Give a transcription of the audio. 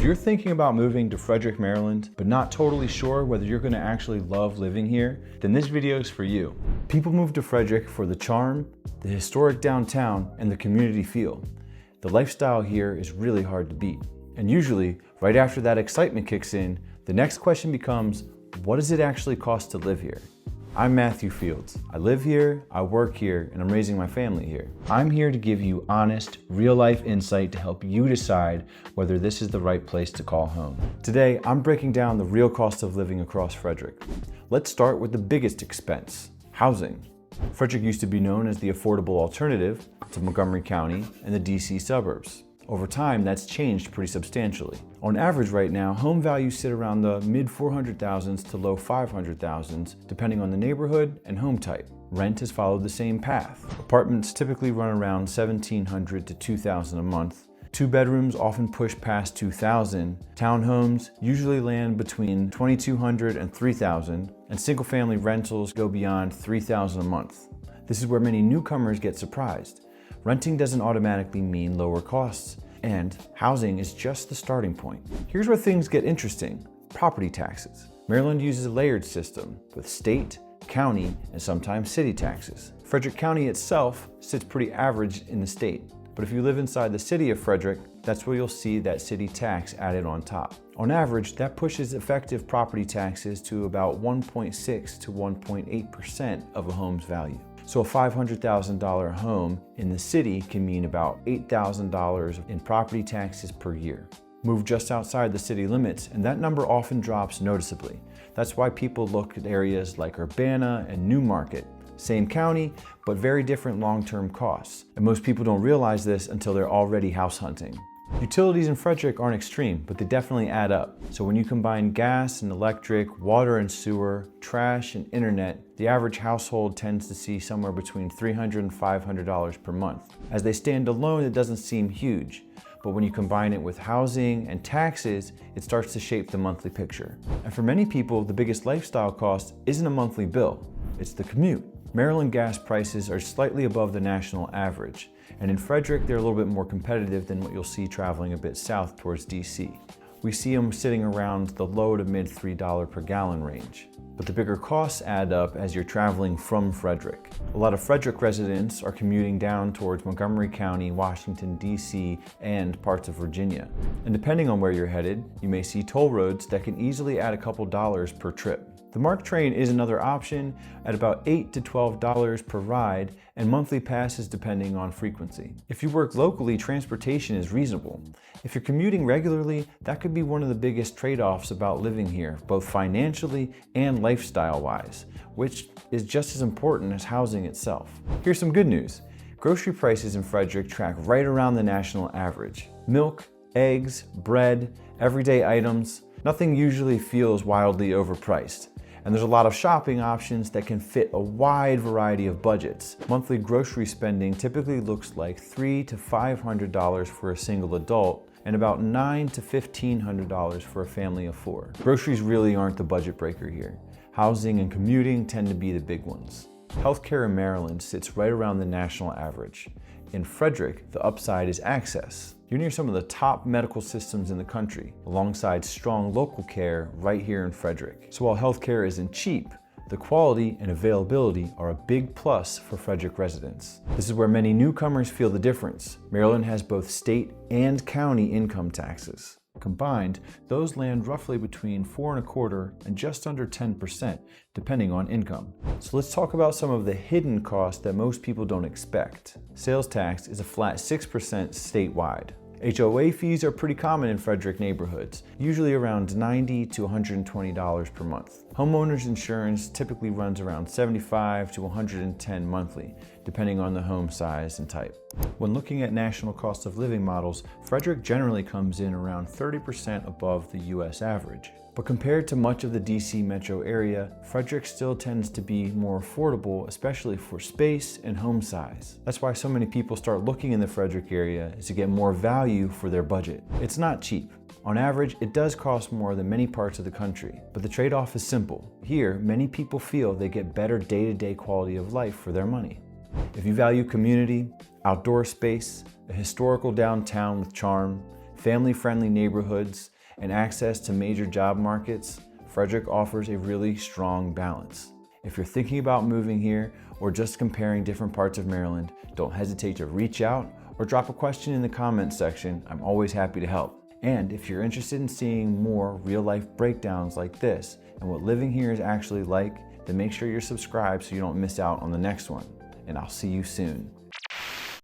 If you're thinking about moving to Frederick, Maryland, but not totally sure whether you're going to actually love living here, then this video is for you. People move to Frederick for the charm, the historic downtown, and the community feel. The lifestyle here is really hard to beat. And usually, right after that excitement kicks in, the next question becomes, what does it actually cost to live here? I'm Matthew Fields. I live here, I work here, and I'm raising my family here. I'm here to give you honest, real-life insight to help you decide whether this is the right place to call home. Today, I'm breaking down the real cost of living across Frederick. Let's start with the biggest expense, housing. Frederick used to be known as the affordable alternative to Montgomery County and the DC suburbs. Over time, that's changed pretty substantially. On average right now, home values sit around the mid 400,000s to low 500,000s, depending on the neighborhood and home type. Rent has followed the same path. Apartments typically run around $1,700 to $2,000 a month. Two bedrooms often push past $2,000. Townhomes usually land between $2,200 and $3,000, and single-family rentals go beyond $3,000 a month. This is where many newcomers get surprised. Renting doesn't automatically mean lower costs, and housing is just the starting point. Here's where things get interesting: property taxes. Maryland uses a layered system with state, county, and sometimes city taxes. Frederick County itself sits pretty average in the state, but if you live inside the city of Frederick, that's where you'll see that city tax added on top. On average, that pushes effective property taxes to about 1.6 to 1.8% of a home's value. So a $500,000 home in the city can mean about $8,000 in property taxes per year. Move just outside the city limits, and that number often drops noticeably. That's why people look at areas like Urbana and Newmarket. Same county, but very different long-term costs. And most people don't realize this until they're already house hunting. Utilities in Frederick aren't extreme, but they definitely add up. So when you combine gas and electric, water and sewer, trash and internet, the average household tends to see somewhere between $300 and $500 per month. As they stand alone, it doesn't seem huge, but when you combine it with housing and taxes, it starts to shape the monthly picture. And for many people, the biggest lifestyle cost isn't a monthly bill, it's the commute. Maryland gas prices are slightly above the national average, and in Frederick, they're a little bit more competitive than what you'll see traveling a bit south towards DC. We see them sitting around the low to mid $3 per gallon range. But the bigger costs add up as you're traveling from Frederick. A lot of Frederick residents are commuting down towards Montgomery County, Washington, DC, and parts of Virginia. And depending on where you're headed, you may see toll roads that can easily add a couple dollars per trip. The MARC train is another option at about $8 to $12 per ride, and monthly passes depending on frequency. If you work locally, transportation is reasonable. If you're commuting regularly, that could be one of the biggest trade-offs about living here, both financially and lifestyle-wise, which is just as important as housing itself. Here's some good news. Grocery prices in Frederick track right around the national average. Milk, eggs, bread, everyday items, nothing usually feels wildly overpriced. And there's a lot of shopping options that can fit a wide variety of budgets. Monthly grocery spending typically looks like $300 to $500 for a single adult, and about $900 to $1,500 for a family of four. Groceries really aren't the budget breaker here. Housing and commuting tend to be the big ones. Healthcare in Maryland sits right around the national average. In Frederick, the upside is access. You're near some of the top medical systems in the country, alongside strong local care right here in Frederick. So while healthcare isn't cheap, the quality and availability are a big plus for Frederick residents. This is where many newcomers feel the difference. Maryland has both state and county income taxes. Combined, those land roughly between 4.25% and just under 10%, depending on income. So let's talk about some of the hidden costs that most people don't expect. Sales tax is a flat 6% statewide. HOA fees are pretty common in Frederick neighborhoods, usually around $90 to $120 per month. Homeowners insurance typically runs around $75 to $110 monthly, depending on the home size and type. When looking at national cost of living models, Frederick generally comes in around 30% above the US average. But compared to much of the DC metro area, Frederick still tends to be more affordable, especially for space and home size. That's why so many people start looking in the Frederick area is to get more value for their budget. It's not cheap. On average, it does cost more than many parts of the country, but the trade-off is simple. Here, many people feel they get better day-to-day quality of life for their money. If you value community, outdoor space, a historical downtown with charm, family-friendly neighborhoods, and access to major job markets, Frederick offers a really strong balance. If you're thinking about moving here or just comparing different parts of Maryland, don't hesitate to reach out or drop a question in the comments section. I'm always happy to help. And if you're interested in seeing more real-life breakdowns like this and what living here is actually like, then make sure you're subscribed so you don't miss out on the next one. And I'll see you soon.